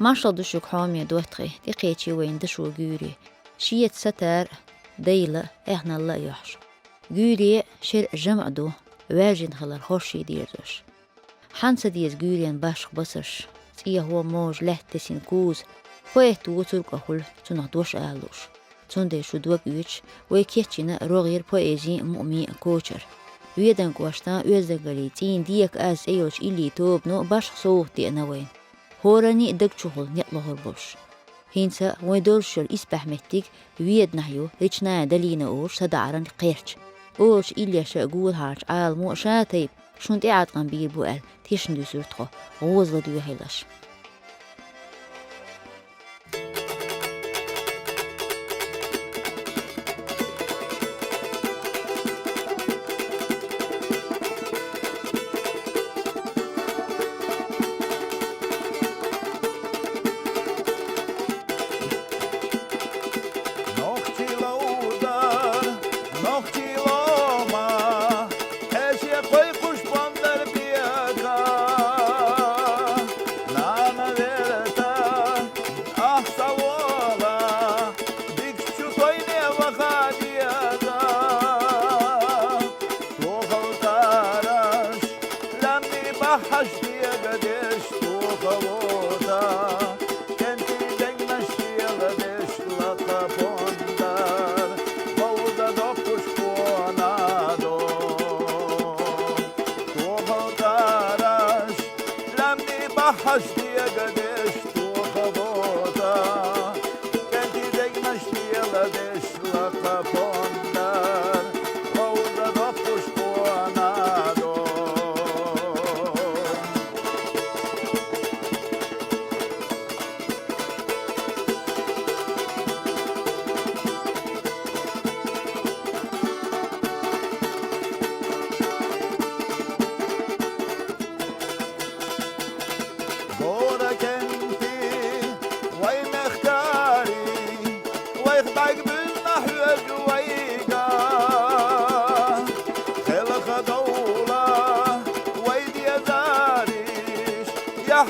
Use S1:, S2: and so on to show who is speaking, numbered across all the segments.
S1: ماشا دشوك حامي دوتخي تقيتي وين دشو جوري شيت ستار ديلة إحنا الله يحش جوري شر جمع دو واجن خلال خوشي ديردوش حانسا ديز جوريان باش بصرش تيه هو موج لحتسين كوز خويت وطرق أخل تنهدوش آلوش تندي شدوك يوش ويكيتشنا روغير بوئيزي مؤمي كوشر ويدن كواشتان ويزدقاليتين ديك آز ايوش إلي توب نو باش صوت دي أنوين هوراني دك شغل نطلع البوش هينسا ويدولش الإسبح مهتك ويد نحيو ريشنا دلينا أوش سدعران قيرش أوش إليا شاقول هارش عالمو شاتيب شنت إعاد قنبير بوال تيشن دو سورتخو غوزل دو هيلاش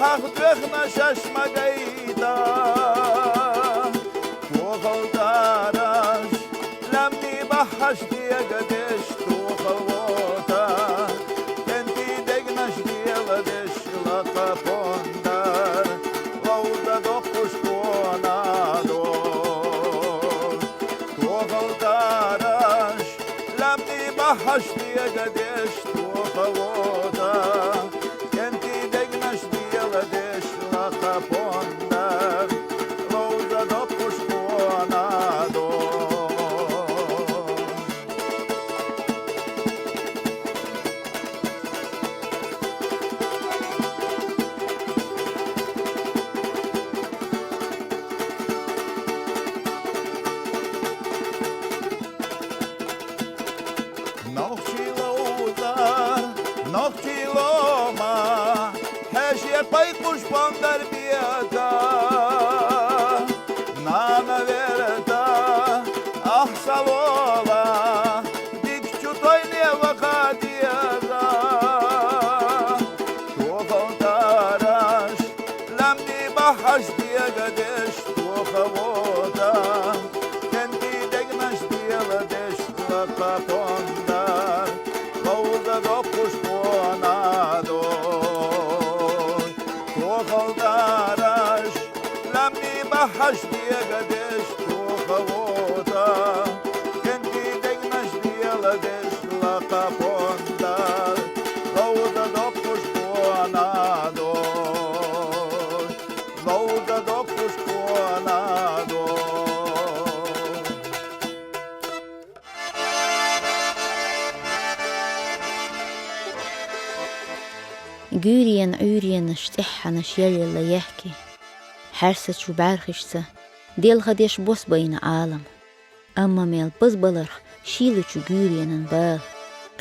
S2: حخدخنا ششم قيدا توخل دارش لمني بحش دي قدش توخل ووتا انتي دقنش دي قدش لقفون دار وودا دقش كونا دور توخل دارش لمني بحش دي قدش توخل ووتا حش دي قدش توخوتا كنتي دقنش دي لدش لقفوندا غودا دقش كوانا دور غودا دقش كوانا دور
S1: جوريان عوريان اشتحن شيري اللي يحكي حرسة شو بعرخشسة ديل خديش بوس بين عالم أما ميل بزبلرخ شيلو شو جوريان بال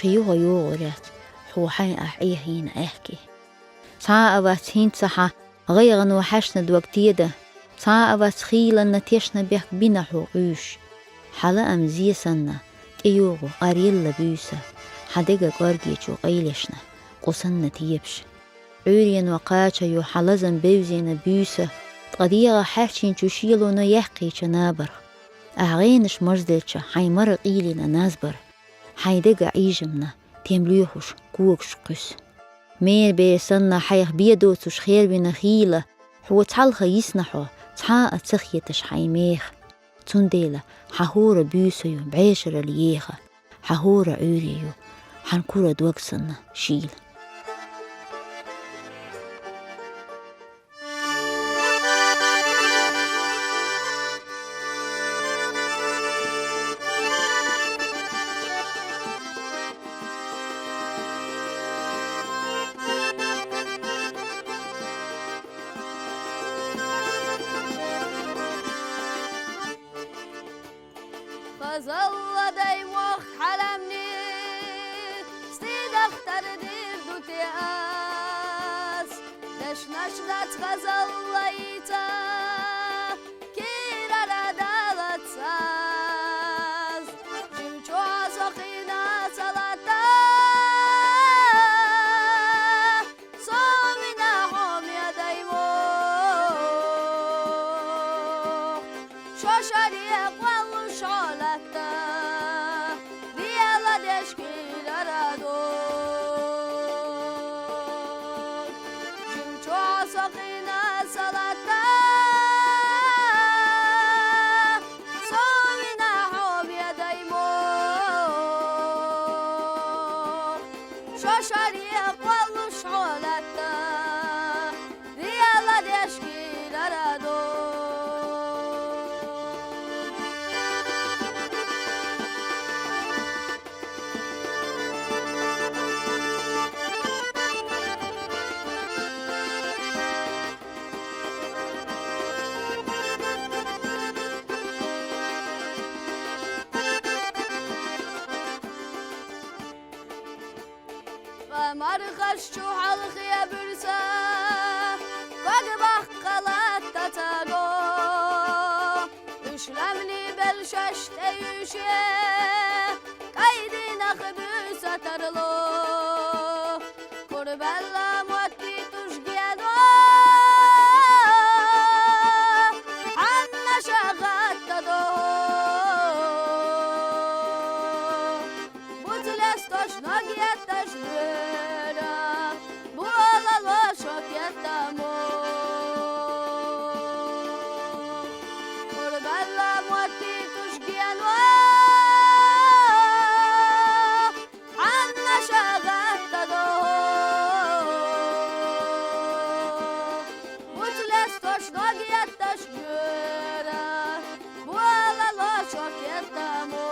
S1: قيوها يوغرات حوحين أحيهين أحكي ساعة واتهين صحا غيغن وحشنا دوكتيدة ساعة واتخيلن نتيشنا بيك بينا حوغوش حالا أمزيسنا تيوغو أريلا بيوسا حدقا قرقيتشو قيلشنا قصن نتيبش عوريان وقاتشا يو حلزن بيوزينا بيوسا قضية حرشين تشيلونا يحقي شنابر أغينش مرزدلش حيمر قيلنا نازبر حيدقع إيجمنا تيمليوحوش كوكش قس مير بيسنا حيخ بيدوتوش خير بنا خيلة حو تحالخا يسنحو تحاقة تخيتش حيميخ تنديلة حهورة بيوسيو بعيشرة ليخة حهورة عوريو حنكورة دوكسنا شيل
S3: فظل دايموخ حلمني ستيد اختر دير دوتي اس دش نشدت غزل ايتا كيرا ردالت ساز جمچو سخينا سلاتا صومنا هم يا دايموخ شوشري اقوال شعلتا ديالا دشكيل ردود جمچو سخينا سلاتا صومنا هم يا دايموخ شوشري اقوال شعلتا ديالا دشكيل ردود مرخش شو حلق يا برسا قد بقلت تتاقو اشلمني بالشش تيوشي قيدي نخبو سترلو قربلا موتي تشجينو عنا شغات تدو بوتلستوش ناقيت تشبيرا بولا لوشوك يتامو قربلا موتي تشجينو عنا شغات تدو بوتلستوش ناقيت تشبيرا بولا لوشوك يتامو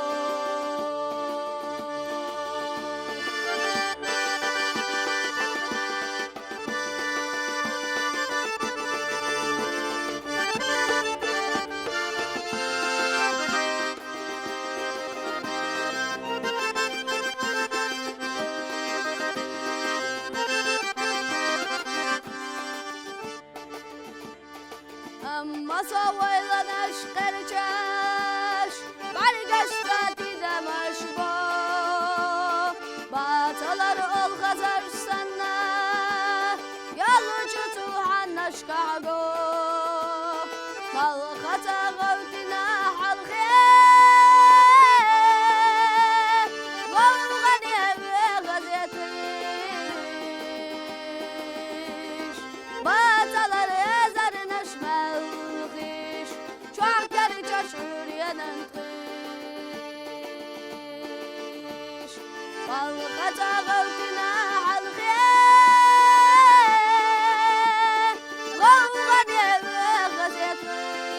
S3: أما سويلنا شقرجاش برگشتی دمشقو باطلر الغزر سنة يالوجو توحن نشكعقو ملخطة غوتنا حلخي والغني بغزيتيش باطلر يزر نشمل خيش شعكر جشعور يننخيش والخطة غوتنا حلخي والغني بغزيتيش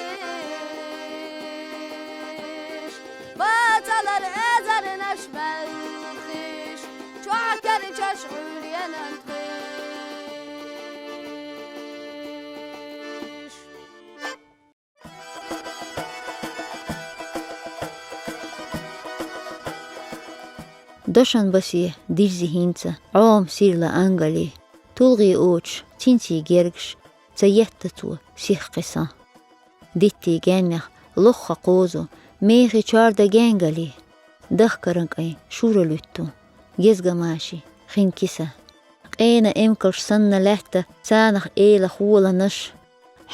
S3: باطلر يزر نشمل خيش شعكر جشعور يننخيش
S1: دشن بسي ديجزي هينتا عوم سيرلا أنغالي تلغي أوش تنتي جيركش تيتتو سيخ قصة ديتي جانيخ لخا قوزو ميخي چاردا جانغالي دخكرنك أي شورا لتو جزغا ماشي خين كيسا قينا امكش سنة لحتا سانخ ايلا خولا نش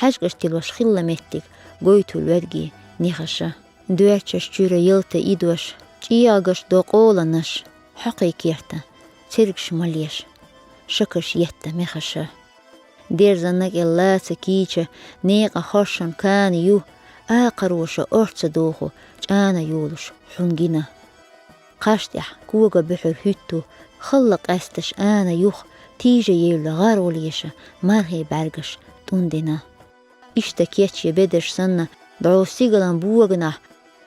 S1: Häşgöştil vaş xilla mettik, goytul vergi, nixaşa. Düäçäş çüre yılta idvaş, çiýagaş doqolanaş, haqiqiyata, çerikş malyaş, şakış yetta mexaşa. Derzanak ellasa kiiçe, neqa hoşan kan yuh, aqarwaşa orça doğu, çana yoluş, hungina. Qaştih, kuga bühür hüttü, xillaq astaş ana yuh, tije yerli garoliyşa, marhe bergaş, tundina. İşte keçye bederş sanna, dağ sigalan buğagına,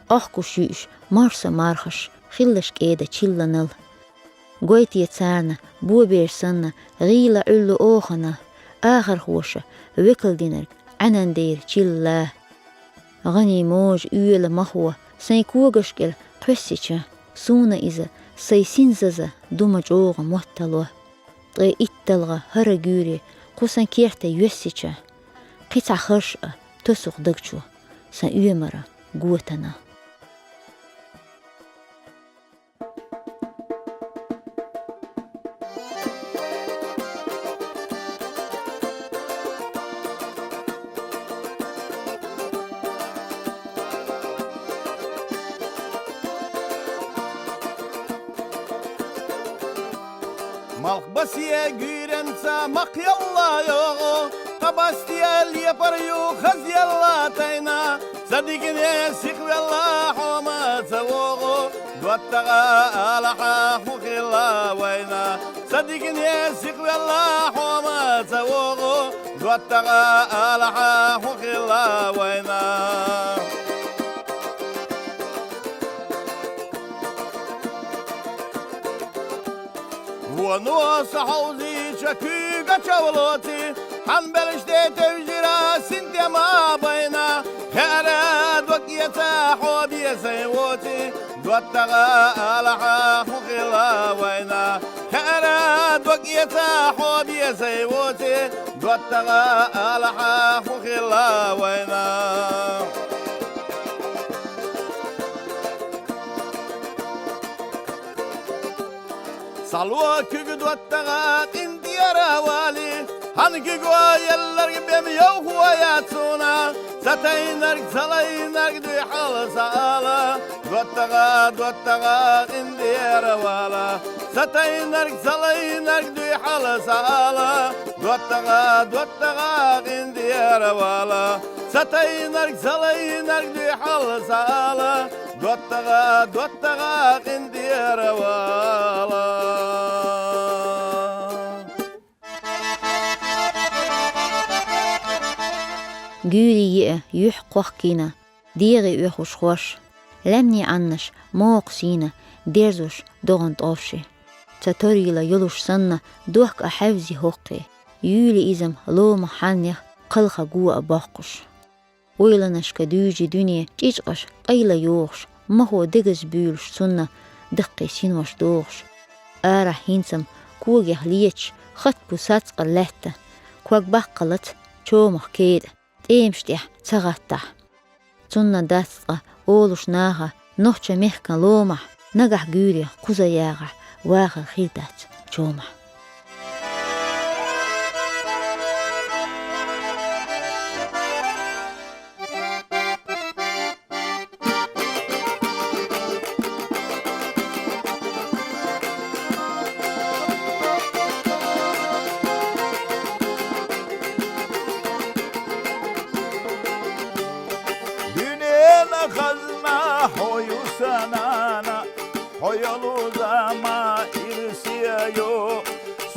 S1: ahkuş yüş, marsa marhaş, xilliş kede çillanıl. Goytiye tsarna, buğa ber sanna, gıyla üllü oğana, آخر خوشة وكل دينر عنان دير چilla غني موج üyele mahwa sen kuğaşkel qessiçe suna ize saysin zaza duma çoğu muhtalwa qe ittalga hara güri qusan kerte yessiçe qita xırş tosuqdıqçu sen üyemara guatana.
S2: Malkbasiye gürensa mak yalla yoğu Kabastiyel yapar yu khaz yalla tayna Sadigine sikvella homa sawoğu Duattaga alaha hukhilla wayna Sadigine sikvella homa sawoğu Duattaga alaha hukhilla wayna ونو صحوزي شكو قچولوتي حنبلشتي توجرا سنتي ما بينا خيرات وقيتا حوبي سيوتي دوتغا على حقلا وينا خيرات وقيتا حوبي سيوتي دوتغا على حقلا وينا Salwa kügü duattaga indiyara wali Hangi goyallar gibem yow huayatuna Sataynar salaynar du hal sala duattaga indiyara wala Sataynar salaynar du hal sala duattaga indiyara wala Sataynar salaynar du hal sala duattaga indiyara wala
S1: Güriye yuh qohkina, diri uhuş xoş. Lemni annaş, moqsina, derzuş doğant ofşi. Tatorila yoluş sanna, duhk ahevzi hoqi. Yuli izam loma hannih, qılqa guğa baqquş. Oylanaşka düji dünya, çiçqaş, qayla yoğuş. Maho digiz büyülüş sunna, dıqqi sinvaş doğuş. Ara hinsam, kuğgah liyeç, xat bu satsqa lehta. Kuag baqqalat, çoğmaq keyde. Eemştih çağattah. Sunna dasqa oğluş naha nohça mehkan lomah nagah güri kuzayağa vağa xildat çoğmah.
S2: Kazma hoyu sanana Hoyolu zama irsiyo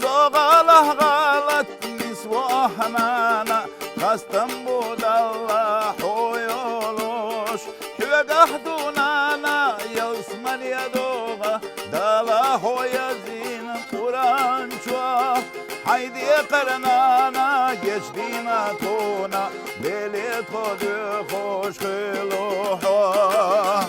S2: Soğalah galat nisvahnana Kastam budalla hoyoluş Hüve gahdunana yasman yadoğa Dala hoyazin Kur'an çuah Haydi karnana geçtiğine tona Beli todu hoş kılığa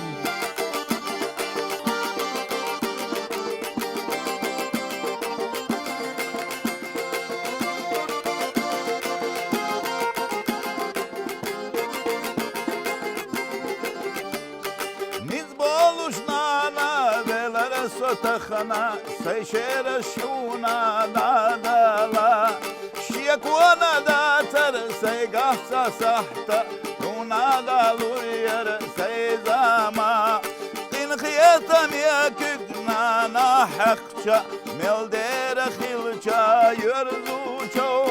S2: Nizboluş nana velere sotakhana Seyşere şuna nadala Şiyakwana da terse gahsa sahta Nuna dalur yer seyzama İnkiyetam yakıknana hakça Meldere khilça yurdu çoğ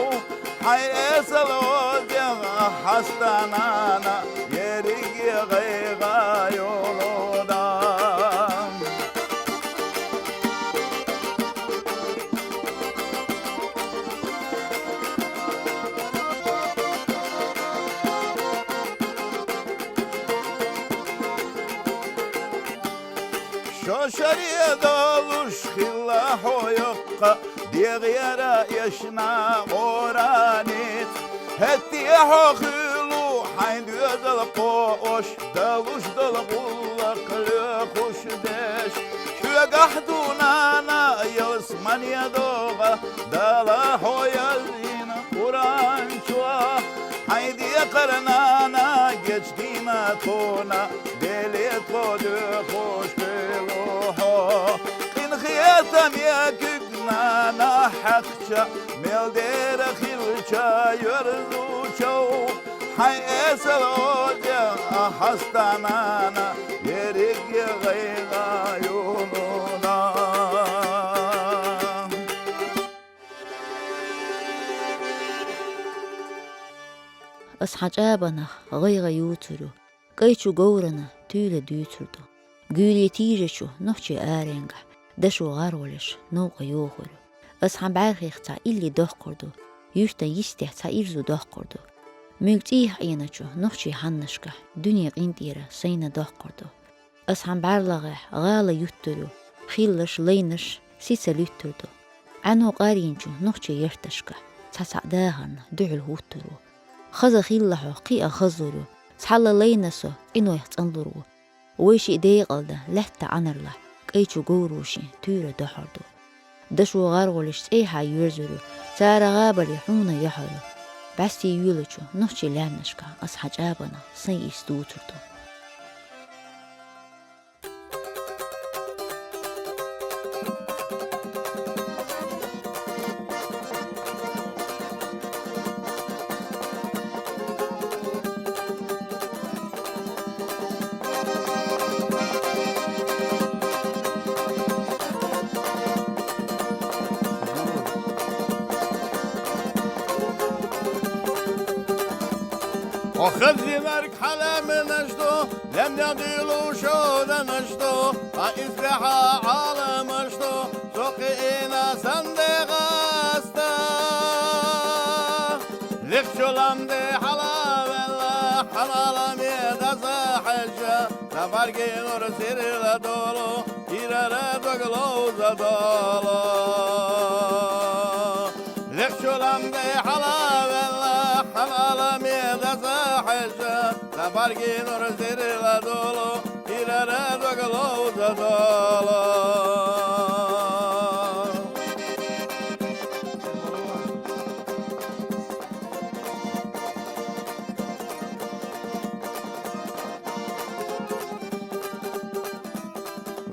S2: Hay esel ozdyan hastanana Yerigi gayga yoldan Şoşarıya doluş khilla hoyukka Diğyara yaşına oranit Hetiye hokhulu hayn düzel qoş Davuş dal bullaklı kuş deş Şüye gahdunana yalısmaniya doğa Dala hoyazin Kur'an çuğa Haydiye karnana geçtiğine tona Deli kodu hoş kılıho İnkiyetam yakıknana hakça Meldere khilça yurdu çoğ Hay esel oca hastanana Yerik gayga yoluna
S1: Ashaçabana gayga yuturu Qayçu gowrana tüyle dütürdü Gülye tijeçu nohçe arenga Daşu garolish noqa yoğuru Asham barxiqta illi dohqurdu Yüşta yistihta irzu dohqurdu Mültih aynaçu nohçe hannashka Dünya qintira sayna dohqurdu Asham barlağı gala yutturu Xillish laynish sisa lüttürdu Anu qarinçu nohçe yertashka Tasa dağarna düğül hutturu Xaza xillahu qi'a khazuru Salla laynaso ino yaxtsanluru Weyshi deyqalda lehta anarla Qayçu gowrushi tüyle dohurdu Daşu gargolish eyha yürzuru Sara gabali huna yahuru Basti yuluçu nohçe lernashka Ashaçabana say istuturdu
S2: وخزمرك حلم نجدو لم يقيلوا شودا نجدو فإصبح عالم نجدو سوقينا صندق استا لك شلم دي حلام الله حلالم يدسا حجة تفرقي نور سير لدولو إيرا دوغلو زدولو لك شلم دي حلام الله حلالم يدسا حجة تفرقي نور سير لدولو إيرا دوغلو زدولو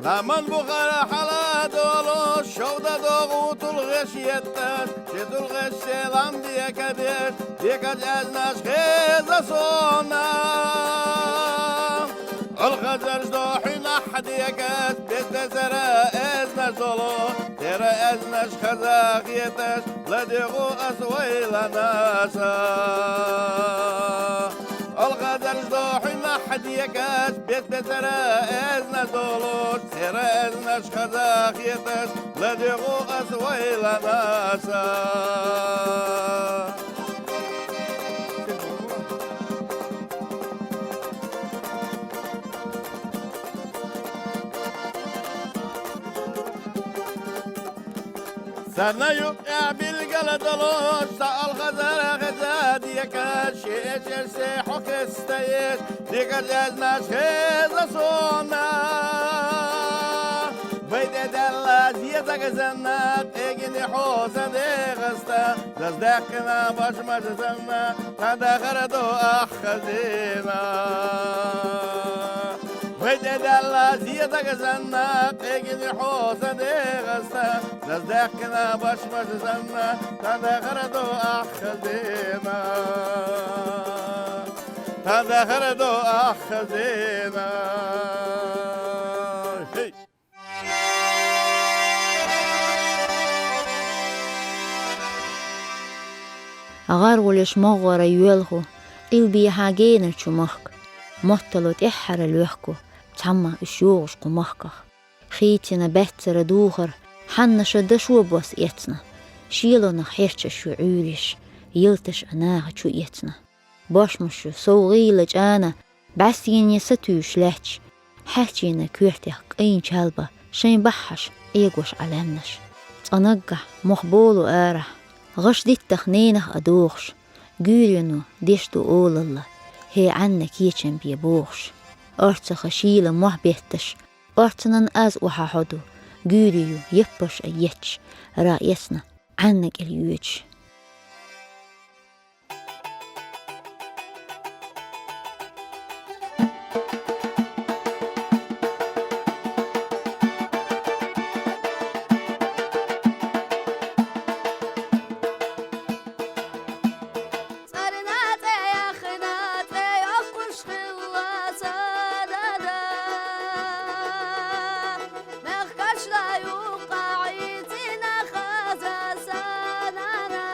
S2: لمن بخار حلا دولو شودا دوغوت الغشيتات شد الغش لم ديكدير ديكد ازناش خيزة صونا الخزرج دوحي نحد يكاد بيت سرا ازناش دولو ترى ازناش خزاقيتاش لديغو اسويل ناسا الغدر دوحي ما حد يكاش بيت بسرا ازنا دولوش سرا ازناش خزاخيتاش لديغو اسويل ناسا سنة يقع بالقلدلوش سأل غزر غزاد يكاش شيش سيحوك استيش ديك الجزناش خيزة صونا بيت دلاش يزاق زنات ايجني حوزة دي غستا زازداقنا باش مجزنا تدخردو اخذينا ويدد الله زيادة زنا تجني حوسن غستا نزدقنا باش مزنا تدخردو أخذنا تدخردو أخذنا
S1: أغار ولش مغور يولغو قلبي حاجين الشمخك مطلوت إحر الوحكو تما الشوغش قمخك خيتنا بتر دوغر حنا شد شو بوس يتنا شيلونا حيرش شو عولش يلتش أناها شو يتنا باش مشو صوغيلج أنا بس يستوش لاتش حكينا كورتيق أين شالبا شين بحش إيقوش علمنش تنقع مخبولو آرح غش دي التخنينه أدوغش قيرينو ديشتو أول الله هي عنك يتشن بيبوغش أرتخ شيلة محبيتش أرتنن أز وحاحدو قيريو يبش أيتش رأيسنا عنك اليوتش
S3: لا يوقع يتنا خازا سنانا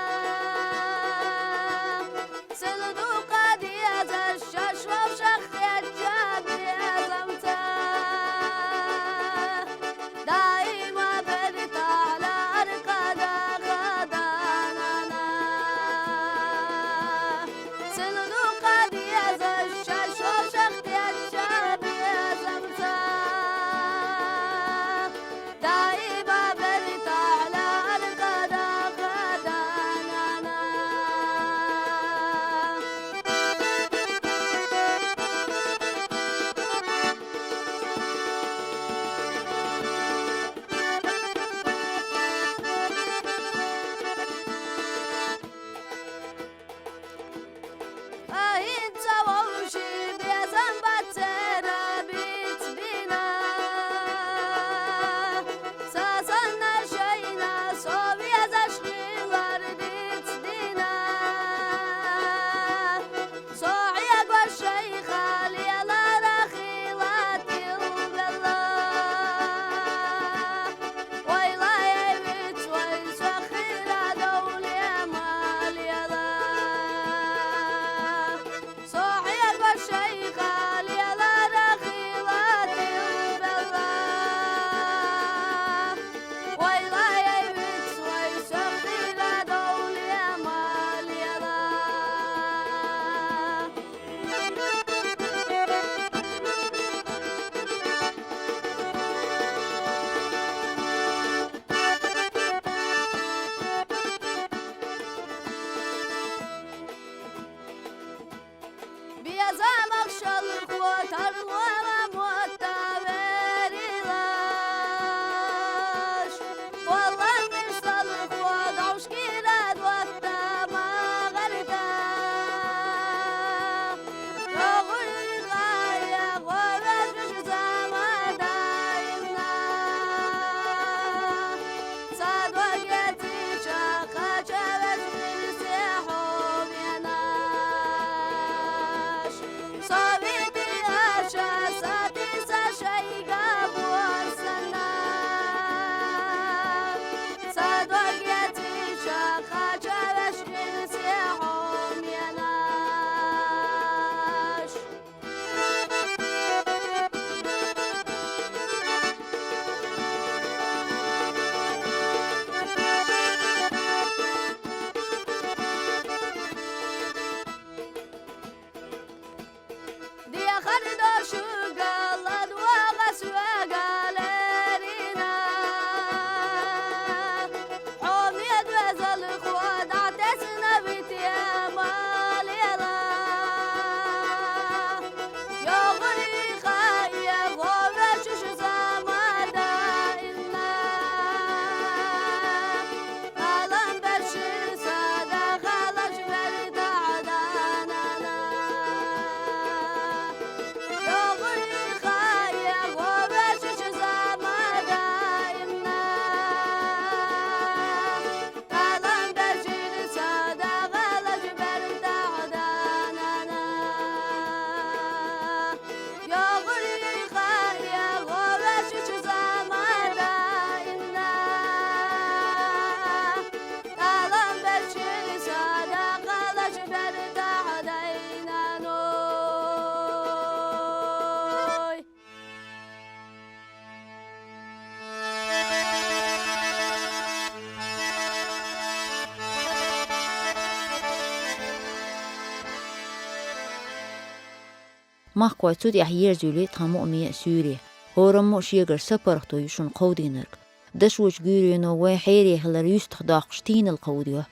S1: مح قويتود يحيير زولي تامو أمي سوري هورمو شيغر سبرختو يشون قودينرك دشوش جورينو وحيري هلر يستخداق شتين القوديو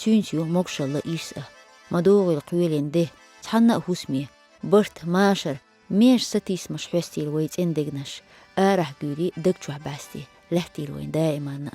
S1: تونسيو موكشالله إيسا مدوغي القويلين ده تحنا هسمي برت ماشر ميش ستيس مش حوستي الويت اندقنش آرح جوري دقشوح باستي لحتي الوين دائما